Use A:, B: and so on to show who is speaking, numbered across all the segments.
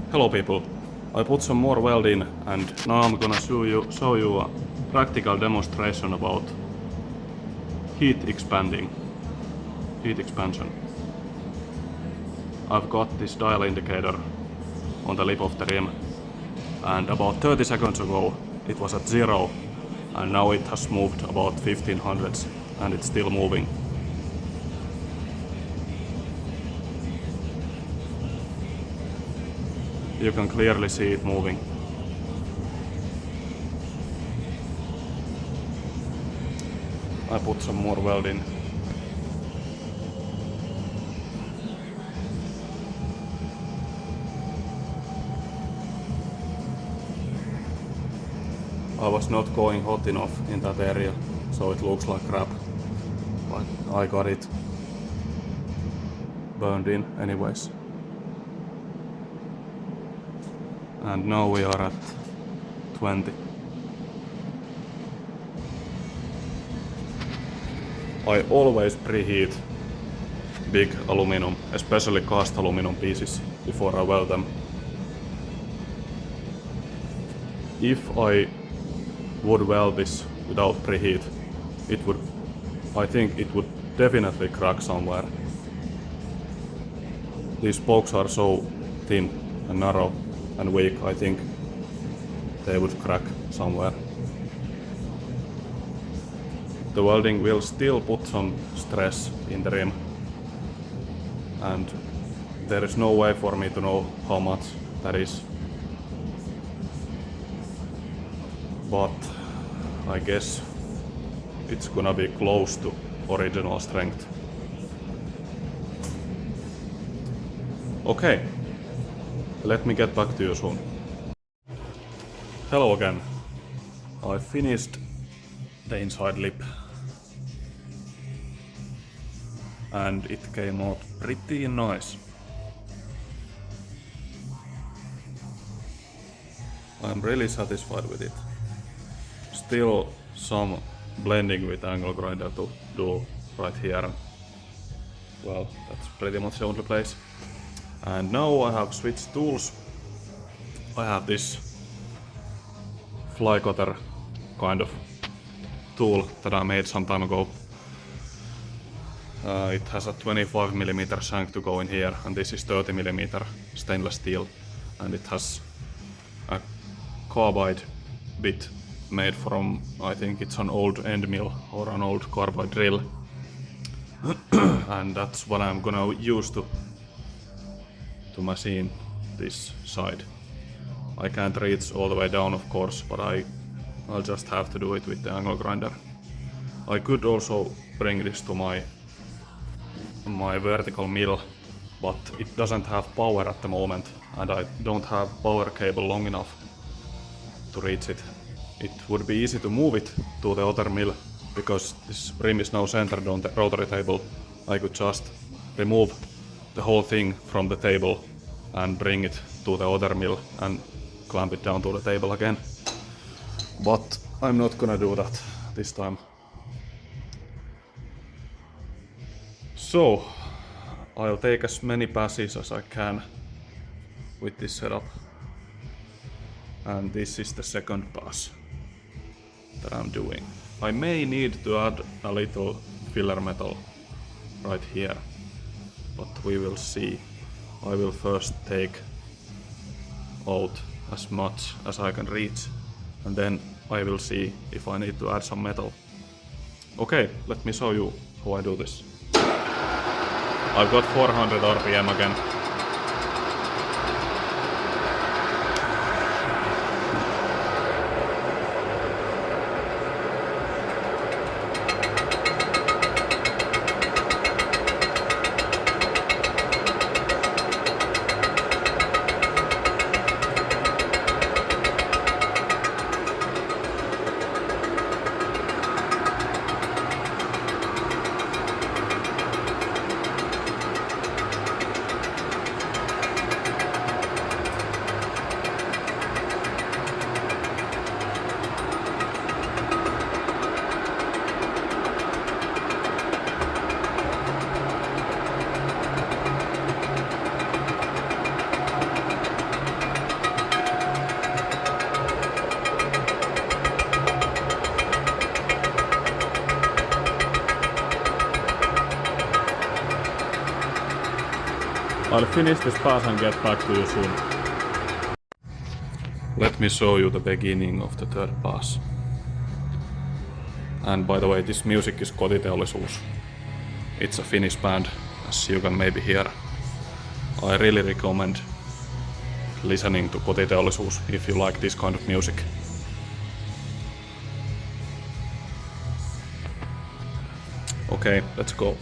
A: Hello people, I put some more weld in and now I'm gonna show you a practical demonstration about heat expansion. I've got this dial indicator on the lip of the rim and about 30 seconds ago it was at 0 and now it has moved about 15 hundredths and it's still moving. You can clearly see it moving. I put some more weld in. I was not going hot enough in that area, so it looks like crap. But I got it burned in anyways. And now we are at 20. I always preheat big aluminum, especially cast aluminum pieces, before I weld them. If I would weld this without preheat, I think it would definitely crack somewhere. These spokes are so thin and narrow and weak, I think they would crack somewhere. The welding will still put some stress in the rim, and there is no way for me to know how much that is. But I guess it's gonna be close to original strength. Okay, let me get back to you soon. Hello again. I finished the inside lip and it came out pretty nice. I'm really satisfied with it. Still some blending with angle grinder to do right here. Well, that's pretty much the only place. And now I have switched tools. I have this fly cutter kind of tool that I made some time ago. It has a 25mm shank to go in here, and this is 30mm stainless steel, and it has a carbide bit made from, I think it's an old end mill or an old carbide drill. And that's what I'm gonna use to machine this side. I can't reach all the way down, of course, but I'll just have to do it with the angle grinder. I could also bring this to my vertical mill, but it doesn't have power at the moment, and I don't have power cable long enough to reach it. It would be easy to move it to the other mill, because this rim is now centered on the rotary table. I could just remove the whole thing from the table and bring it to the other mill and clamp it down to the table again. But I'm not gonna do that this time. So I'll take as many passes as I can with this setup. And this is the second pass that I'm doing. I may need to add a little filler metal right here, but we will see. I will first take out as much as I can reach, and then I will see if I need to add some metal. Okay, let me show you how I do this. I've got 400 RPM again. I'll finish this pass and get back to you soon. Let me show you the beginning of the third pass. And by the way, this music is Kotiteollisuus. It's a Finnish band, as you can maybe hear. I really recommend listening to Kotiteollisuus if you like this kind of music. Okay, let's go.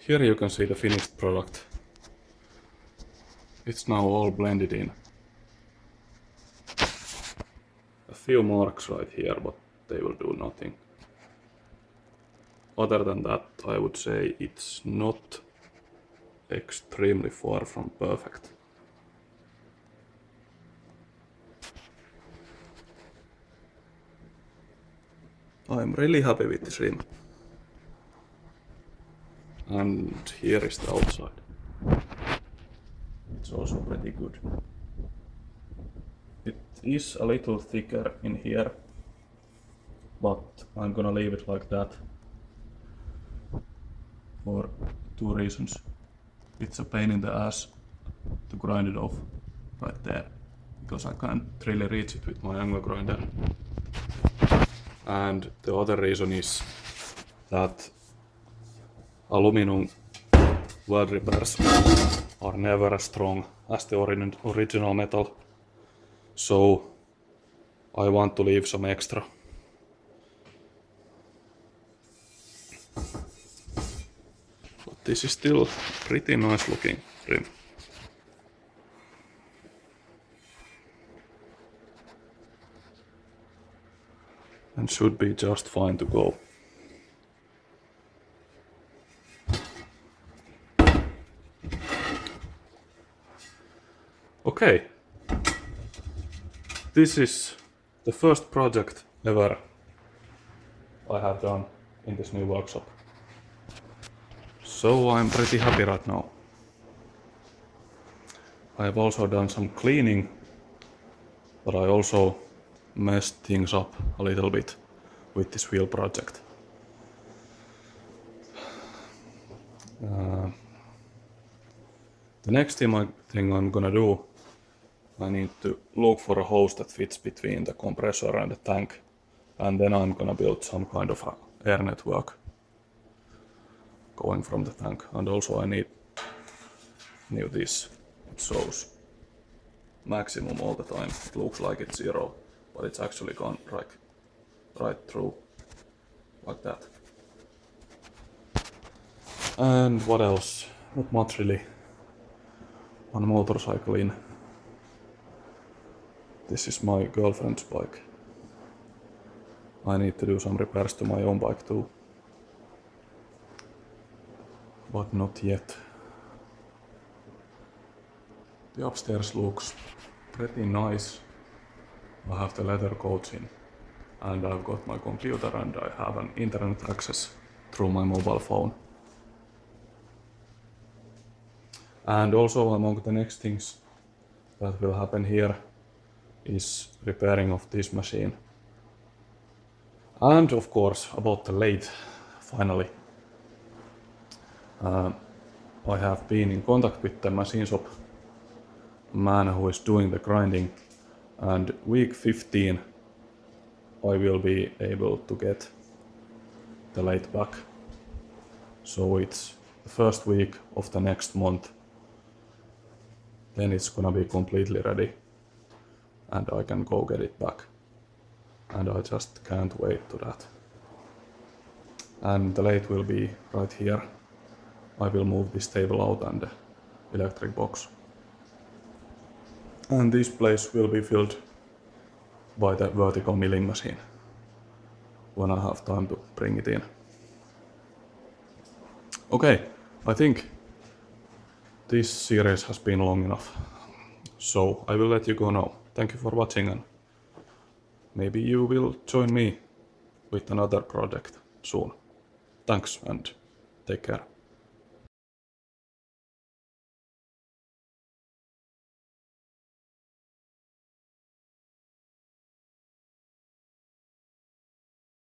A: Here you can see the finished product. It's now all blended in. A few marks right here, but they will do nothing. Other than that, I would say it's not extremely far from perfect. I'm really happy with this rim. And here is the outside. It's also pretty good. It is a little thicker in here, but I'm gonna leave it like that for two reasons. It's a pain in the ass to grind it off right there, because I can't really reach it with my angle grinder. And the other reason is that aluminum weld repairs are never as strong as the original metal, so I want to leave some extra. But this is still pretty nice looking rim. And should be just fine to go. Okay, this is the first project ever I have done in this new workshop. So I'm pretty happy right now. I have also done some cleaning, but I also messed things up a little bit with this wheel project. The next thing I'm gonna do, I need to look for a hose that fits between the compressor and the tank, and then I'm gonna build some kind of a air network going from the tank. And also I need this. It shows maximum all the time. It looks like it's 0, but it's actually gone right through like that. And what else? Not much really. One motorcycle in. This is my girlfriend's bike. I need to do some repairs to my own bike too. But not yet. The upstairs looks pretty nice. I have the leather coats in, and I've got my computer, and I have an internet access through my mobile phone. And also among the next things that will happen here is repairing of this machine. And of course about the lathe, finally. I have been in contact with the machine shop man who is doing the grinding, and week 15 I will be able to get the lathe back. So it's the first week of the next month, then it's gonna be completely ready and I can go get it back. And I just can't wait to that. And the lathe will be right here. I will move this table out and the electric box. And this place will be filled by the vertical milling machine when I have time to bring it in. Okay, I think this series has been long enough, so I will let you go now. Thank you for watching, and maybe you will join me with another project soon. Thanks and take care.